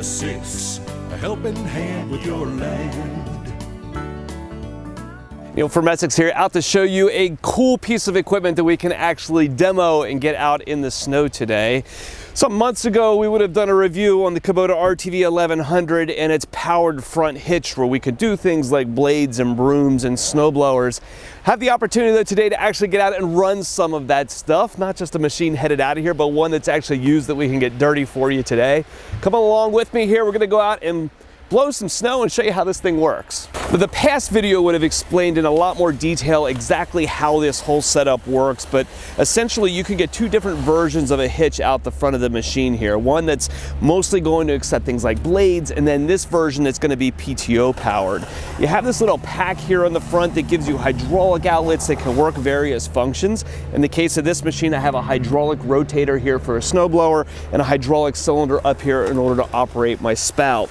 V5296, a helping hand with your land. Neil from Essex here, out to show you a cool piece of equipment that we can actually demo and get out in the snow today. Some months ago, we would have done a review on the Kubota RTV-1100 and its powered front hitch, where we could do things like blades and brooms and snow blowers. Have the opportunity though today to actually get out and run some of that stuff, not just a machine headed out of here, but one that's actually used that we can get dirty for you today. Come along with me here. We're gonna go out and blow some snow and show you how this thing works. But the past video would have explained in a lot more detail exactly how this whole setup works, but essentially you can get two different versions of a hitch out the front of the machine here. One that's mostly going to accept things like blades, and then this version that's going to be PTO powered. You have this little pack here on the front that gives you hydraulic outlets that can work various functions. In the case of this machine, I have a hydraulic rotator here for a snowblower and a hydraulic cylinder up here in order to operate my spout.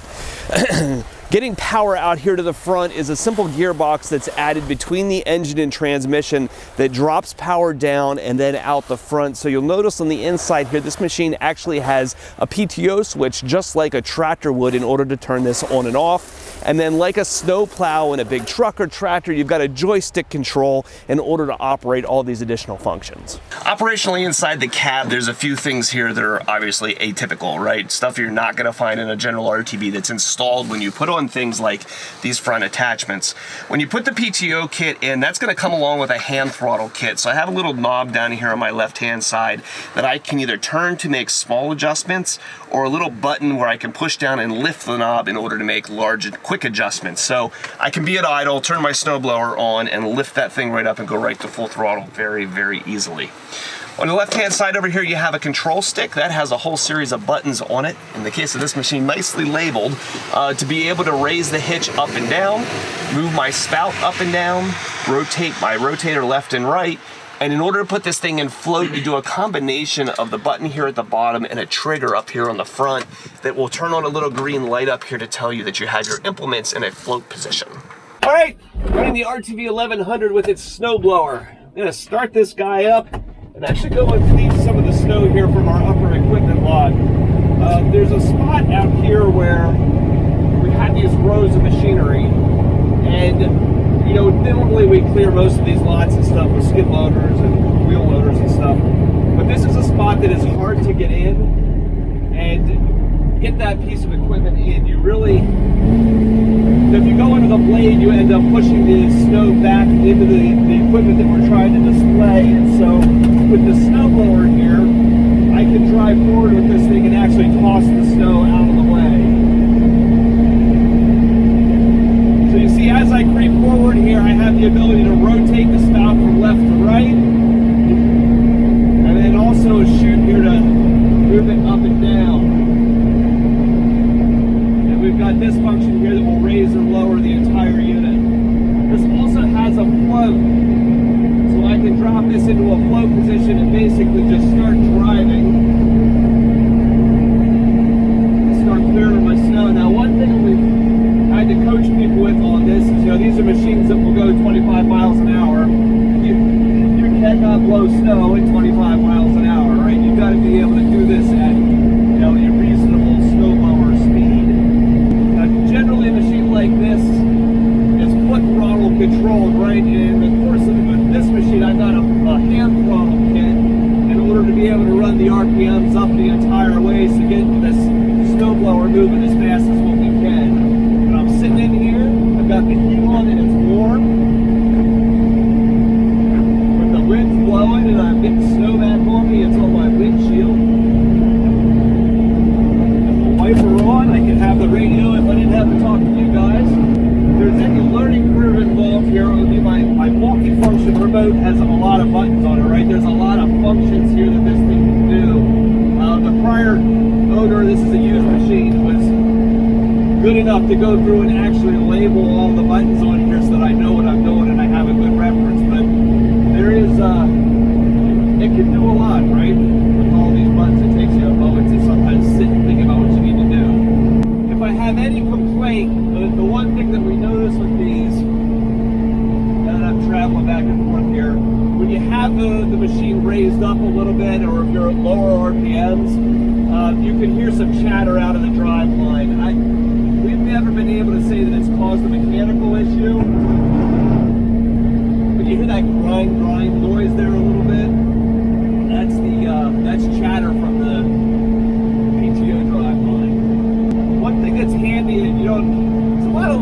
Getting power out here to the front is a simple gearbox that's added between the engine and transmission that drops power down and then out the front. So you'll notice on the inside here, this machine actually has a PTO switch just like a tractor would in order to turn this on and off. And then like a snow plow in a big truck or tractor, you've got a joystick control in order to operate all these additional functions. Operationally inside the cab, there's a few things here that are obviously atypical, right? Stuff you're not gonna find in a general RTV that's installed when you put on things like these front attachments. When you put the PTO kit in, that's gonna come along with a hand throttle kit. So I have a little knob down here on my left-hand side that I can either turn to make small adjustments, or a little button where I can push down and lift the knob in order to make large and quick adjustments. So I can be at idle, turn my snowblower on, and lift that thing right up and go right to full throttle very, very easily. On the left-hand side over here, you have a control stick that has a whole series of buttons on it. In the case of this machine, nicely labeled, to be able to raise the hitch up and down, move my spout up and down, rotate my rotator left and right. And in order to put this thing in float, you do a combination of the button here at the bottom and a trigger up here on the front that will turn on a little green light up here to tell you that you have your implements in a float position. All right, running the RTV-1100 with its snowblower. I'm gonna start this guy up and actually go and clean some of the snow here from our upper equipment lot. There's a spot out here where we had these rows of machinery, and you know, normally we clear most of these lots and stuff with skid loaders and wheel loaders and stuff, but this is a spot that is hard to get in and get that piece of equipment in. You really, if you go into the blade, you end up pushing the snow back into the equipment that we're trying to display. And so with the snowblower here, I can drive forward with this thing and actually toss the snow out of the way. So you see, as I creep forward here, I have the ability to rotate the spout from left to right, and then also shoot here to move it up and down. And we've got this function here that will raise or lower the entire unit. This also has a float, so I can drop this into a float position and basically just start driving. Start clearing my snow. Now, one thing we've had to coach people with on this is, you know, these are machines that will go 25 miles an hour. You cannot blow snow at 25 miles an hour, right? You've got to be able to do this at, you know, a reasonable snowblower speed. Now, generally a machine like this is foot throttle controlled, right? In the course of this machine, I've got a hand throttle kit in order to be able to run the RPMs up the entire way, so get this snowblower moving as fast as what we can. Sitting in here, I've got the heat on and it's warm. When the wind's blowing and I'm getting snow back on me, it's on my windshield. With the wiper on, I can have the radio if I didn't have to talk to you guys. If there's any learning curve involved here, it would be my multi-function remote has a lot of buttons on it, right? There's a lot of functions here that this thing can do. The prior owner, this is a used machine, was good enough to go through and actually label all the buttons on here so that I know what I'm doing and I have a good reference. But there is, it can do a lot, right? With all these buttons, it takes you a moment to sometimes sit and think about what you need to do. If I have any complaint, the one thing that we notice with these, and I'm traveling back and forth here, when you have the machine raised up a little bit, or if you're at lower RPMs, you can hear some chatter out of the drive line.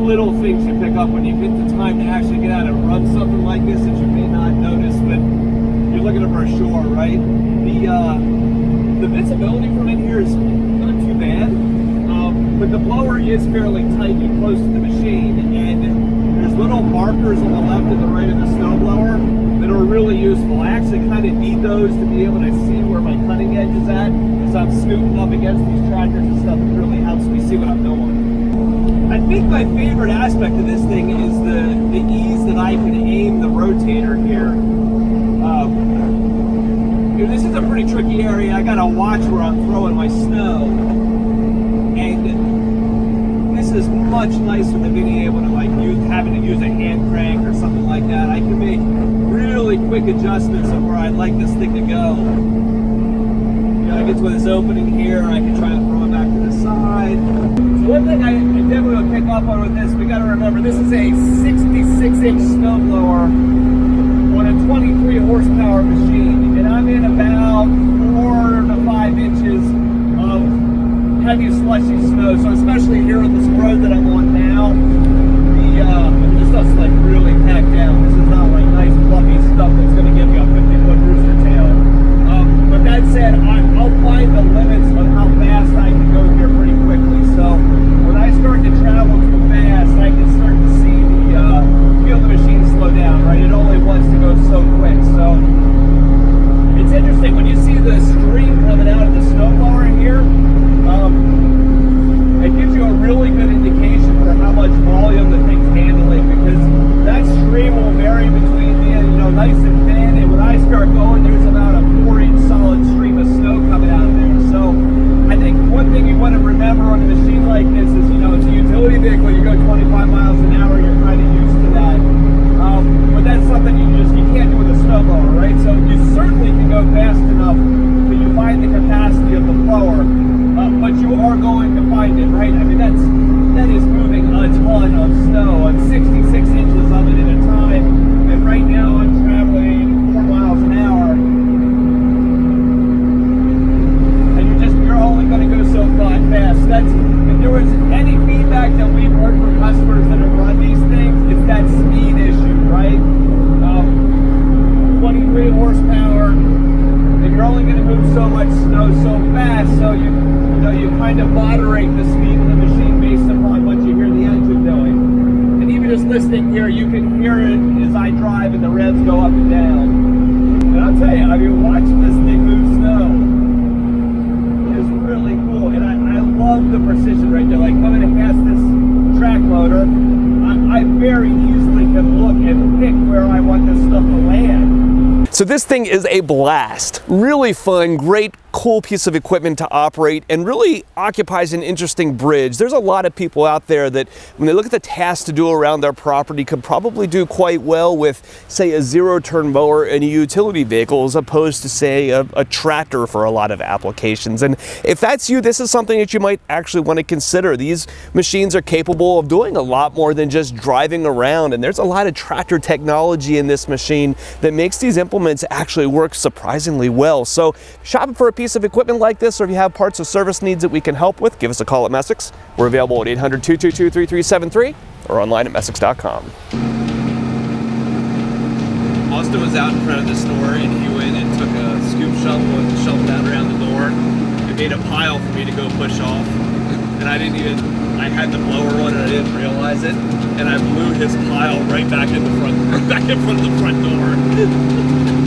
little things you pick up when you get the time to actually get out and run something like this that you may not notice when you look at a brochure, right? The visibility from in here is not too bad, but the blower is fairly tight and close to the machine, and there's little markers on the left and the right of the snowblower that are really useful. I actually kind of need those to be able to see where my cutting edge is at, as I'm scooting up against these tractors and stuff. It really helps me see what I'm doing. I think my favorite aspect of this thing is the ease that I can aim the rotator here. This is a pretty tricky area. I gotta watch where I'm throwing my snow, and this is much nicer than being able to having to use a hand crank or something like that. I can make really quick adjustments of where I'd like this thing to go. I get to this opening here, I can try to throw it back to the side. So one thing I definitely will pick up on with this, we gotta remember this is a 66-inch snowblower on a 23 horsepower machine, and I'm in about 4 to 5 inches of heavy slushy snow. So especially here on this road that I'm on now, the stuff's like really packed down. This is not like nice fluffy stuff that's going to give you a 50-foot rooster tail. But that said, I'll find the limits on how fast I can go here pretty quickly. So when I start to travel too fast, I can start to see feel the machine slow down, right? It only wants to go so quick. So it's interesting when you see the stream coming out of the snowblower in here. It gives you a really good indication for how much volume the thing's handling, because that stream will vary between being, nice and thin, and when I start going, there's about a 4-inch solid stream of snow coming out of there. So I think one thing you want to remember on a machine like this is, it's a utility vehicle. You go 25 miles an hour, you're kind of used to that. But that's something you can't do with a snowblower, right? So you certainly can go fast enough that you find the capacity of the blower, but you are going to find it, right? I mean, that is moving a ton of snow, on 66 inches of it at a time, and right now I'm traveling 4 miles an hour, and you're only going to go so fast. If there was any feedback that we've heard from customers that have run these things, it's that speed issue, right? 23 horsepower, and you're only going to move so much snow so fast, so you kind of moderate the speed of the machine based upon what you hear the engine doing. And even just listening here, you can hear it as I drive and the revs go up and down. And I'll tell you, watching this thing move snow is really cool. And I love the precision right there. Like coming past this track loader, I very easily can look and pick where I want this stuff to land. So this thing is a blast. Really fun, great, cool piece of equipment to operate, and really occupies an interesting bridge. There's a lot of people out there that when they look at the tasks to do around their property could probably do quite well with, say, a zero-turn mower in a utility vehicle as opposed to, say, a tractor for a lot of applications. And if that's you, this is something that you might actually want to consider. These machines are capable of doing a lot more than just driving around, and there's a lot of tractor technology in this machine that makes these implements actually work surprisingly well. So shopping for a piece of equipment like this, or if you have parts or service needs that we can help with, give us a call at Messick's. We're available at 800-222-3373 or online at Messick's.com. Austin was out in front of the store, and he went and took a scoop shovel and shoveled down around the door and made a pile for me to go push off. And I had the blower on and I didn't realize it, and I blew his pile right back in front of the front door.